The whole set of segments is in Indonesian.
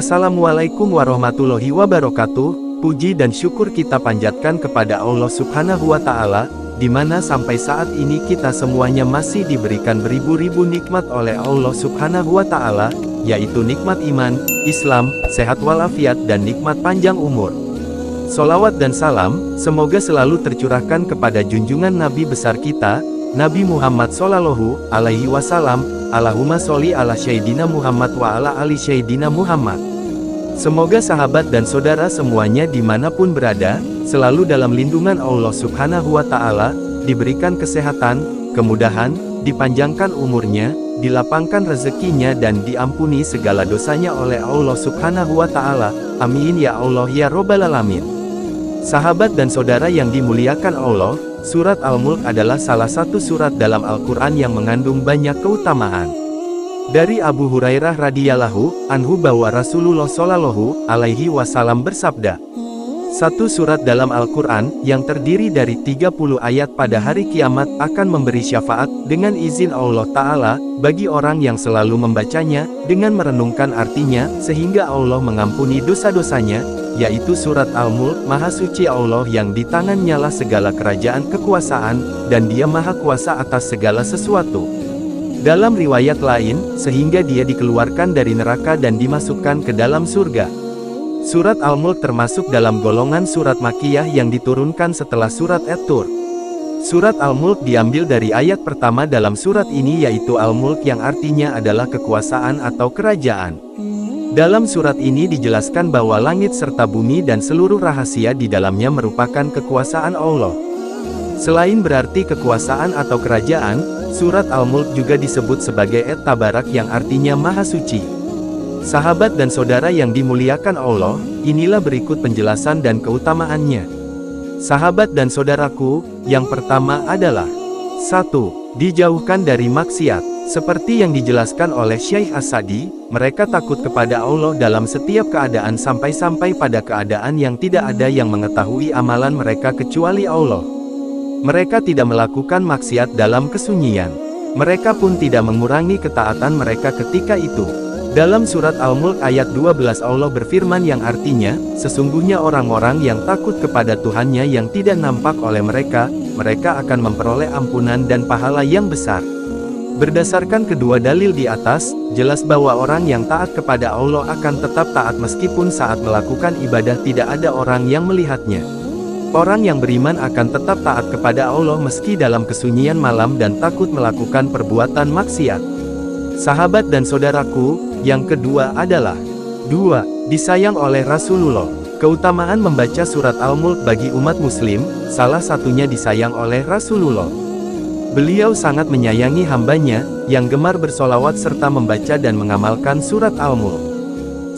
Assalamualaikum warahmatullahi wabarakatuh. Puji dan syukur kita panjatkan kepada Allah Subhanahu wa Ta'ala, di mana sampai saat ini kita semuanya masih diberikan beribu-ribu nikmat oleh Allah Subhanahu wa Ta'ala, yaitu nikmat iman, Islam, sehat walafiat, dan nikmat panjang umur. Sholawat dan salam semoga selalu tercurahkan kepada junjungan Nabi besar kita, Nabi Muhammad Sallallahu Alaihi Wasallam. Allahumma sholli ala Sayyidina Muhammad wa ala ali Sayyidina Muhammad. Semoga sahabat dan saudara semuanya dimanapun berada, selalu dalam lindungan Allah Subhanahu wa Ta'ala, diberikan kesehatan, kemudahan, dipanjangkan umurnya, dilapangkan rezekinya, dan diampuni segala dosanya oleh Allah Subhanahu wa Ta'ala. Amin ya Allah ya Robbal Alamin. Sahabat dan saudara yang dimuliakan Allah, Surat Al-Mulk adalah salah satu surat dalam Al-Quran yang mengandung banyak keutamaan. Dari Abu Hurairah radhiyallahu anhu bahwa Rasulullah Shallallahu Alaihi Wasallam bersabda, satu surat dalam Al-Quran, yang terdiri dari 30 ayat pada hari kiamat akan memberi syafaat, dengan izin Allah Ta'ala, bagi orang yang selalu membacanya, dengan merenungkan artinya, sehingga Allah mengampuni dosa-dosanya, yaitu surat Al-Mulk. Maha suci Allah yang di tangannya lah segala kerajaan kekuasaan, dan Dia maha kuasa atas segala sesuatu. Dalam riwayat lain, sehingga Dia dikeluarkan dari neraka dan dimasukkan ke dalam surga. Surat Al-Mulk termasuk dalam golongan surat Makkiyah yang diturunkan setelah surat At-Tur. Surat Al-Mulk diambil dari ayat pertama dalam surat ini, yaitu Al-Mulk, yang artinya adalah kekuasaan atau kerajaan. Dalam surat ini dijelaskan bahwa langit serta bumi dan seluruh rahasia di dalamnya merupakan kekuasaan Allah. Selain berarti kekuasaan atau kerajaan, surat Al-Mulk juga disebut sebagai At-Tabarak yang artinya maha suci. Sahabat dan saudara yang dimuliakan Allah, inilah berikut penjelasan dan keutamaannya. Sahabat dan saudaraku, yang pertama adalah 1. Dijauhkan dari maksiat. Seperti yang dijelaskan oleh Syekh As-Sa'di, mereka takut kepada Allah dalam setiap keadaan sampai-sampai pada keadaan yang tidak ada yang mengetahui amalan mereka kecuali Allah. Mereka tidak melakukan maksiat dalam kesunyian. Mereka pun tidak mengurangi ketaatan mereka ketika itu. Dalam surat Al-Mulk ayat 12 Allah berfirman yang artinya, sesungguhnya orang-orang yang takut kepada Tuhannya yang tidak nampak oleh mereka, mereka akan memperoleh ampunan dan pahala yang besar. Berdasarkan kedua dalil di atas, jelas bahwa orang yang taat kepada Allah akan tetap taat meskipun saat melakukan ibadah tidak ada orang yang melihatnya. Orang yang beriman akan tetap taat kepada Allah meski dalam kesunyian malam dan takut melakukan perbuatan maksiat. Sahabat dan saudaraku, yang kedua adalah 2. Disayang oleh Rasulullah. Keutamaan membaca surat Al-Mulk bagi umat muslim, salah satunya disayang oleh Rasulullah. Beliau sangat menyayangi hambanya, yang gemar bersolawat serta membaca dan mengamalkan surat Al-Mulk.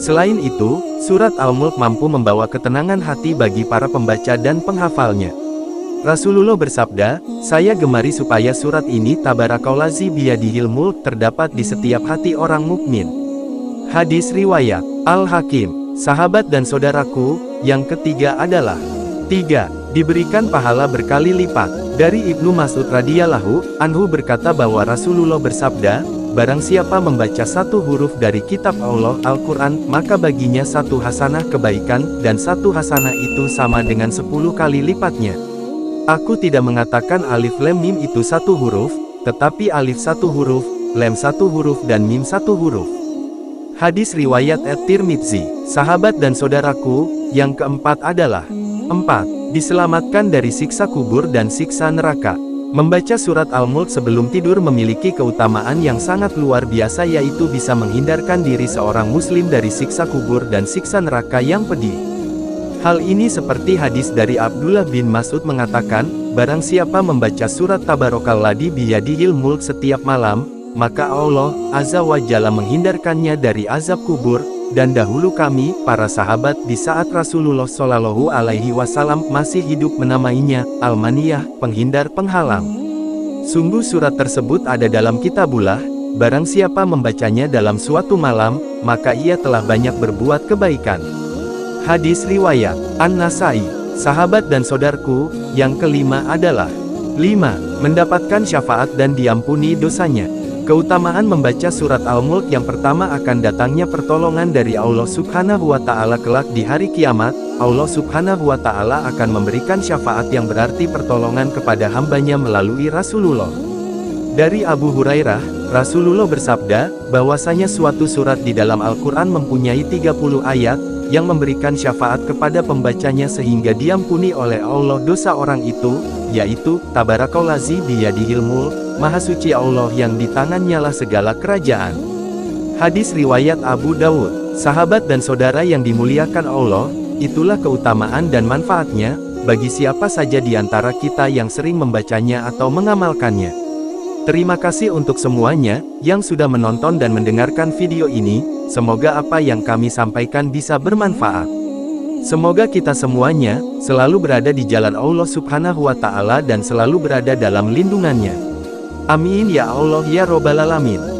Selain itu, surat Al-Mulk mampu membawa ketenangan hati bagi para pembaca dan penghafalnya. Rasulullah bersabda, saya gemari supaya surat ini Tabarakallazi biyadihil mulk terdapat di setiap hati orang mukmin. Hadis riwayat Al-Hakim. Sahabat dan saudaraku, yang ketiga adalah 3. Diberikan pahala berkali lipat. Dari Ibnu Mas'ud radhiyallahu anhu berkata bahwa Rasulullah bersabda, barang siapa membaca satu huruf dari kitab Allah Al-Quran, maka baginya satu hasanah kebaikan, dan satu hasanah itu sama dengan 10 kali lipatnya. Aku tidak mengatakan alif lam mim itu satu huruf, tetapi alif satu huruf, lam satu huruf, dan mim satu huruf. Hadis riwayat At-Tirmidzi. Sahabat dan saudaraku, yang keempat adalah 4. Diselamatkan dari siksa kubur dan siksa neraka. Membaca surat Al-Mulk sebelum tidur memiliki keutamaan yang sangat luar biasa, yaitu bisa menghindarkan diri seorang muslim dari siksa kubur dan siksa neraka yang pedih. Hal ini seperti hadis dari Abdullah bin Mas'ud mengatakan, barang siapa membaca surat Tabarakalladzi biyadihil mulk setiap malam, maka Allah Azza wa Jalla menghindarkannya dari azab kubur. Dan dahulu kami, para sahabat di saat Rasulullah Shallallahu Alaihi Wasallam masih hidup menamainya Al-Maniyah, penghindar penghalang. Sungguh surat tersebut ada dalam kitabullah, barang siapa membacanya dalam suatu malam, maka ia telah banyak berbuat kebaikan. Hadis riwayat An-Nasai. Sahabat dan saudarku, yang kelima adalah 5. Mendapatkan syafaat dan diampuni dosanya. Keutamaan membaca surat Al-Mulk. Yang pertama, akan datangnya pertolongan dari Allah Subhanahu wa Ta'ala kelak di hari kiamat. Allah Subhanahu wa Ta'ala akan memberikan syafaat yang berarti pertolongan kepada hambanya melalui Rasulullah. Dari Abu Hurairah, Rasulullah bersabda, bahwasanya suatu surat di dalam Al-Quran mempunyai 30 ayat, yang memberikan syafaat kepada pembacanya sehingga diampuni oleh Allah dosa orang itu, yaitu, Tabarakallazi biyadihil mulk, Maha suci Allah yang di tangannya lah segala kerajaan. Hadis riwayat Abu Dawud. Sahabat dan saudara yang dimuliakan Allah, itulah keutamaan dan manfaatnya, bagi siapa saja di antara kita yang sering membacanya atau mengamalkannya. Terima kasih untuk semuanya, yang sudah menonton dan mendengarkan video ini. Semoga apa yang kami sampaikan bisa bermanfaat. Semoga kita semuanya, selalu berada di jalan Allah Subhanahu wa Ta'ala dan selalu berada dalam lindungannya. Amin ya Allah ya Robbal Alamin.